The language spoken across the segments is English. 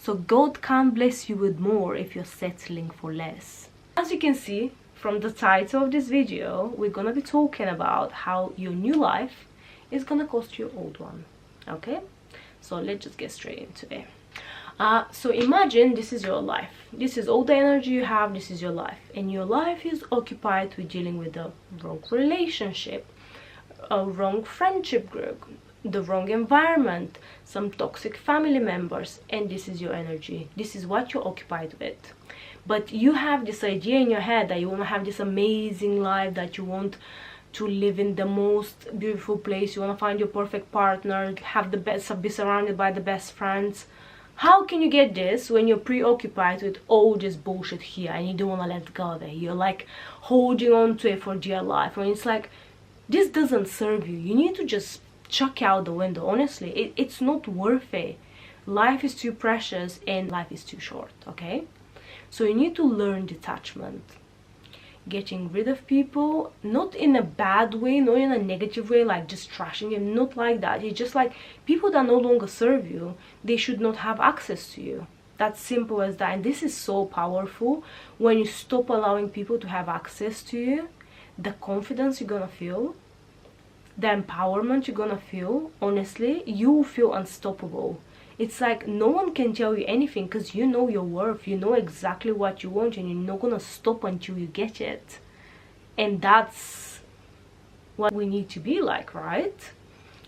So God can't bless you with more if you're settling for less. As you can see from the title of this video, we're gonna be talking about how your new life is gonna cost your old one. Okay, so let's just get straight into it. So imagine this is your life. This is all the energy you have. This is your life, and your life is occupied with dealing with the wrong relationship, a wrong friendship group, the wrong environment, some toxic family members, and this is your energy. This is what you're occupied with. But you have this idea in your head that you want to have this amazing life, that you want to live in the most beautiful place, you want to find your perfect partner, have the best, be surrounded by the best friends. How can you get this when you're preoccupied with all this bullshit here and you don't want to let go of it? You're like holding on to it for dear life, and it's like, this doesn't serve you. You need to just chuck out the window. Honestly, it's not worth it. Life is too precious and life is too short. Okay, so you need to learn detachment, getting rid of people, not in a bad way, not in a negative way, like just trashing them, not like that. It's just like people that no longer serve you, they should not have access to you. That's simple as that. And this is so powerful. When you stop allowing people to have access to you, the confidence you're gonna feel, the empowerment you're gonna feel, honestly, you will feel unstoppable. It's like no one can tell you anything, because you know your worth, you know exactly what you want, and you're not gonna stop until you get it. And that's what we need to be like, right?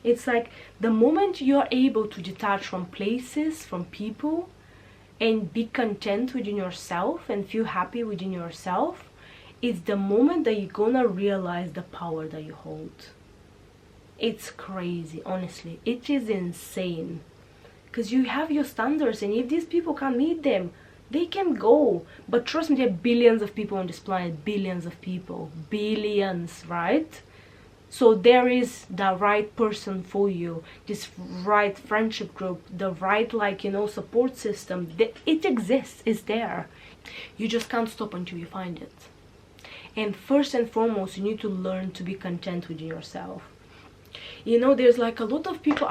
It's like the moment you're able to detach from places, from people, and be content within yourself and feel happy within yourself, it's the moment that you're gonna realize the power that you hold. It's crazy, honestly. It is insane. Because you have your standards, and if these people can't meet them, they can go. But trust me, there are billions of people on this planet. Billions of people. Billions, right? So there is the right person for you. This right friendship group. The right, like, you know, support system. It exists. It's there. You just can't stop until you find it. And first and foremost, you need to learn to be content with yourself. You know, there's like a lot of people,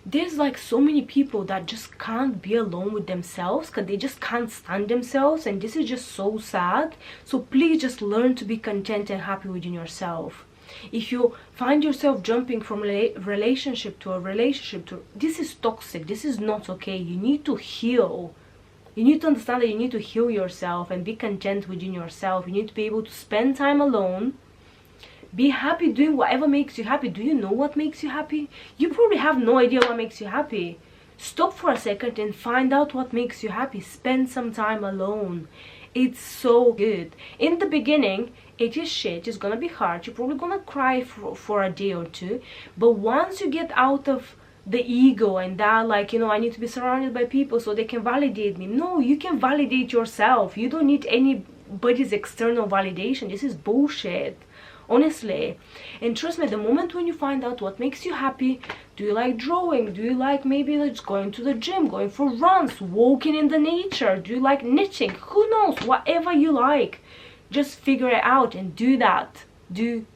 there's like so many people that just can't be alone with themselves, because they just can't stand themselves, and this is just so sad. So please just learn to be content and happy within yourself. If you find yourself jumping from relationship to a relationship to, this is toxic, this is not okay. You need to heal. You need to understand that you need to heal yourself and be content within yourself. You need to be able to spend time alone. Be happy doing whatever makes you happy. Do you know what makes you happy? You probably have no idea what makes you happy. Stop for a second and find out what makes you happy. Spend some time alone. It's so good. In the beginning, it is shit. It's gonna be hard. You're probably gonna cry for a day or two. But once you get out of the ego and that, like, you know, I need to be surrounded by people so they can validate me. No, you can validate yourself. You don't need anybody's external validation. This is bullshit. Honestly. And trust me, the moment when you find out what makes you happy, do you like drawing, do you like maybe just going to the gym, going for runs, walking in the nature, do you like knitting, who knows, whatever you like, just figure it out and do that. Do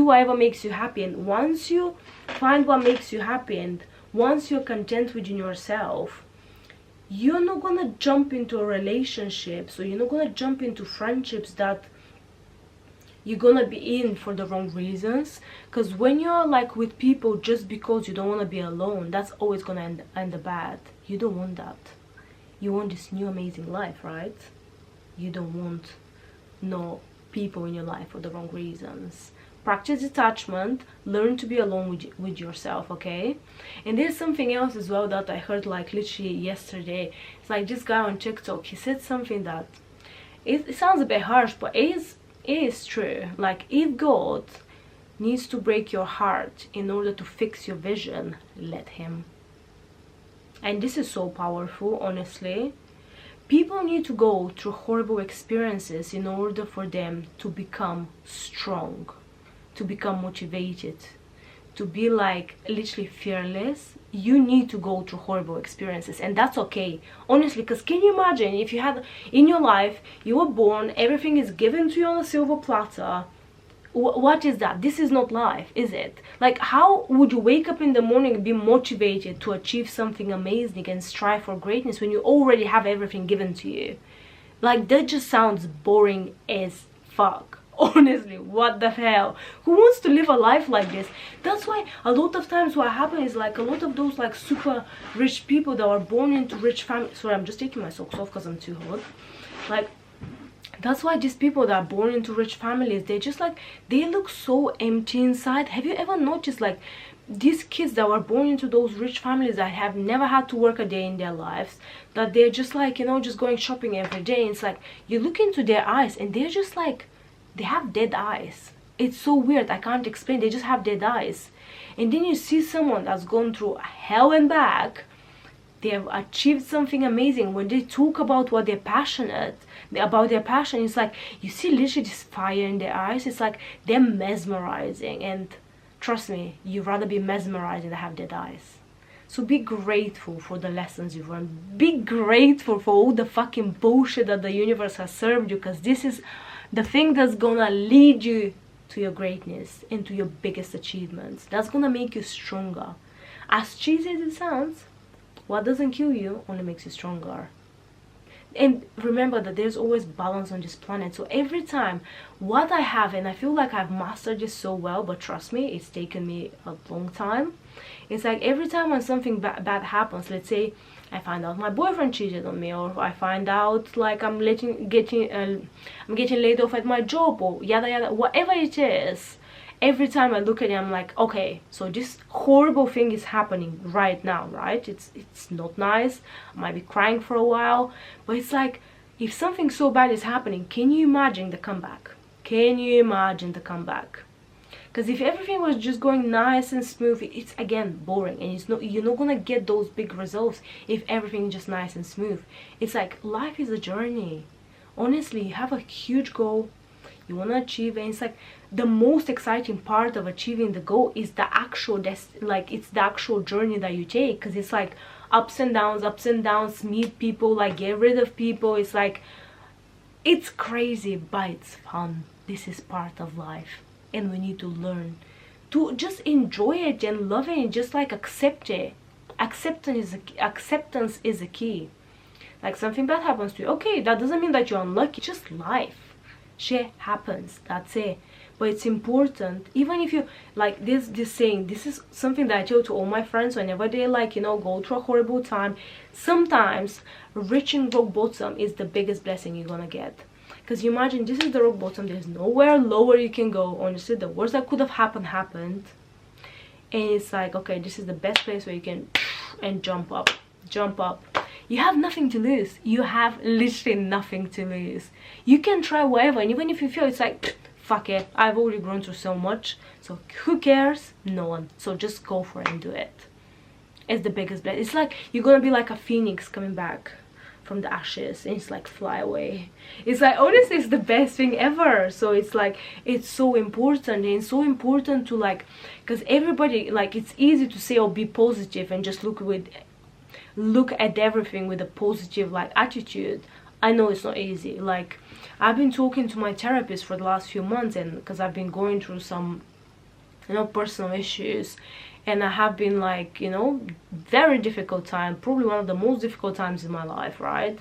whatever makes you happy. And once you find what makes you happy, and once you're content within yourself, you're not gonna jump into a relationship, so you're not gonna jump into friendships that you're gonna be in for the wrong reasons. Because when you're like with people just because you don't want to be alone, that's always gonna end bad. You don't want that. You want this new amazing life, right? You don't want no people in your life for the wrong reasons. Practice detachment. Learn to be alone with yourself, okay? And there's something else as well that I heard like literally yesterday. It's like this guy on TikTok, he said something that it sounds a bit harsh, but it is true. Like, if God needs to break your heart in order to fix your vision, let him. And this is so powerful, honestly. People need to go through horrible experiences in order for them to become strong, to become motivated, to be like literally fearless. You need to go through horrible experiences, and that's okay, honestly. Because can you imagine if you had in your life, you were born, everything is given to you on a silver platter, what is that? This is not life, is it? Like, how would you wake up in the morning and be motivated to achieve something amazing and strive for greatness when you already have everything given to you? Like, that just sounds boring as fuck. Honestly, what the hell? Who wants to live a life like this? That's why a lot of times what happens is, like, a lot of those like super rich people that are born into rich families. Sorry, I'm just taking my socks off because I'm too hot. Like, that's why these people that are born into rich families, they just like, they look so empty inside. Have you ever noticed, like, these kids that were born into those rich families that have never had to work a day in their lives, that they're just like, you know, just going shopping every day, and it's like, you look into their eyes and they're just like, they have dead eyes. It's so weird, I can't explain. They just have dead eyes. And then you see someone that's gone through hell and back, they have achieved something amazing. When they talk about what they're passionate about, their passion, it's like, you see literally this fire in their eyes. It's like they're mesmerizing, and trust me, you'd rather be mesmerized than have dead eyes. So be grateful for the lessons you've learned. Be grateful for all the fucking bullshit that the universe has served you, because this is the thing that's gonna lead you to your greatness and to your biggest achievements. That's gonna make you stronger. As cheesy as it sounds, what doesn't kill you only makes you stronger. And remember that there's always balance on this planet. So every time what I have, and I feel like I've mastered this so well, but trust me, it's taken me a long time. It's like every time when something bad happens, let's say I find out my boyfriend cheated on me, or I find out like I'm getting laid off at my job, or yada yada, whatever it is. Every time I look at it, I'm like, okay, so this horrible thing is happening right now, right? It's not nice. I might be crying for a while, but it's like, if something so bad is happening, can you imagine the comeback? Can you imagine the comeback? Because if everything was just going nice and smooth, it's again boring, and you're not gonna get those big results if everything is just nice and smooth. It's like, life is a journey. Honestly, you have a huge goal you want to achieve, and it's like the most exciting part of achieving the goal is the actual it's the actual journey that you take, because it's like ups and downs, meet people, like get rid of people. It's like, it's crazy, but it's fun. This is part of life, and we need to learn to just enjoy it and love it and just like accept it. Acceptance is a key. Like, something bad happens to you, okay, that doesn't mean that you're unlucky. It's just life. Shit happens, that's it. But it's important, even if you like this saying, this is something that I tell to all my friends whenever they, like, you know, go through a horrible time. Sometimes reaching rock bottom is the biggest blessing you're gonna get, because you imagine this is the rock bottom, there's nowhere lower you can go. Honestly, the worst that could have happened, and it's like, okay, this is the best place where you can and jump up. You have nothing to lose. You have literally nothing to lose. You can try whatever, and even if you feel it's like, fuck it, I've already grown through so much, so who cares? No one. So just go for it and do it. It's the biggest blessing. It's like you're gonna be like a phoenix coming back from the ashes, and it's like, fly away. It's like, honestly, it's the best thing ever. So it's like, it's so important, and it's so important to, like, because everybody, like, it's easy to say, oh, be positive and just look at everything with a positive, like, attitude. I know it's not easy. Like, I've been talking to my therapist for the last few months, and because I've been going through some, you know, personal issues, and I have been, like, you know, very difficult time, probably one of the most difficult times in my life, right?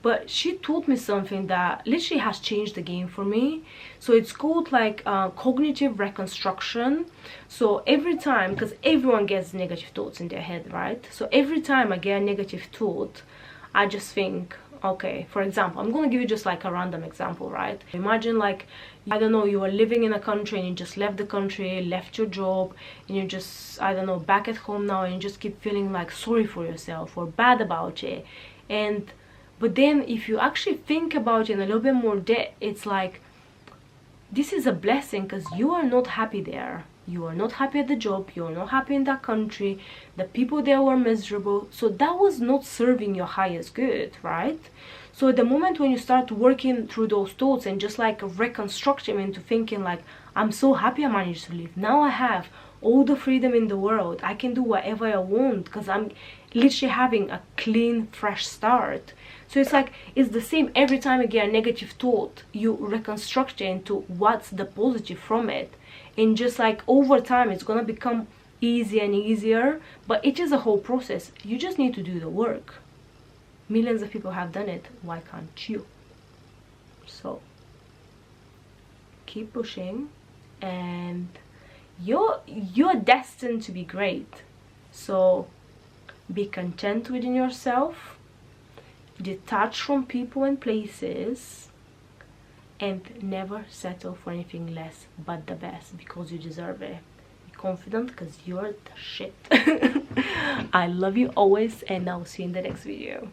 But she taught me something that literally has changed the game for me. So it's called, like, cognitive reconstruction. So every time, because everyone gets negative thoughts in their head, right? So every time I get a negative thought, I just think, okay, for example, I'm gonna give you just like a random example, right? Imagine, like, I don't know, you are living in a country and you just left the country, left your job, and you're just, I don't know, back at home now, and you just keep feeling like sorry for yourself or bad about it. But then if you actually think about it in a little bit more depth, it's like, this is a blessing, because you are not happy there. You are not happy at the job, you are not happy in that country, the people there were miserable, so that was not serving your highest good, right? So at the moment when you start working through those thoughts and just like reconstruct them into thinking like, I'm so happy I managed to live, now I have all the freedom in the world, I can do whatever I want, because literally having a clean, fresh start. So it's like, it's the same every time you get a negative thought, you reconstruct it into what's the positive from it. And just like over time, it's gonna become easier and easier. But it is a whole process. You just need to do the work. Millions of people have done it. Why can't you? So keep pushing, and you're destined to be great. So be content within yourself, detach from people and places, and never settle for anything less but the best, because you deserve it. Be confident, because you're the shit. I love you always, and I'll see you in the next video.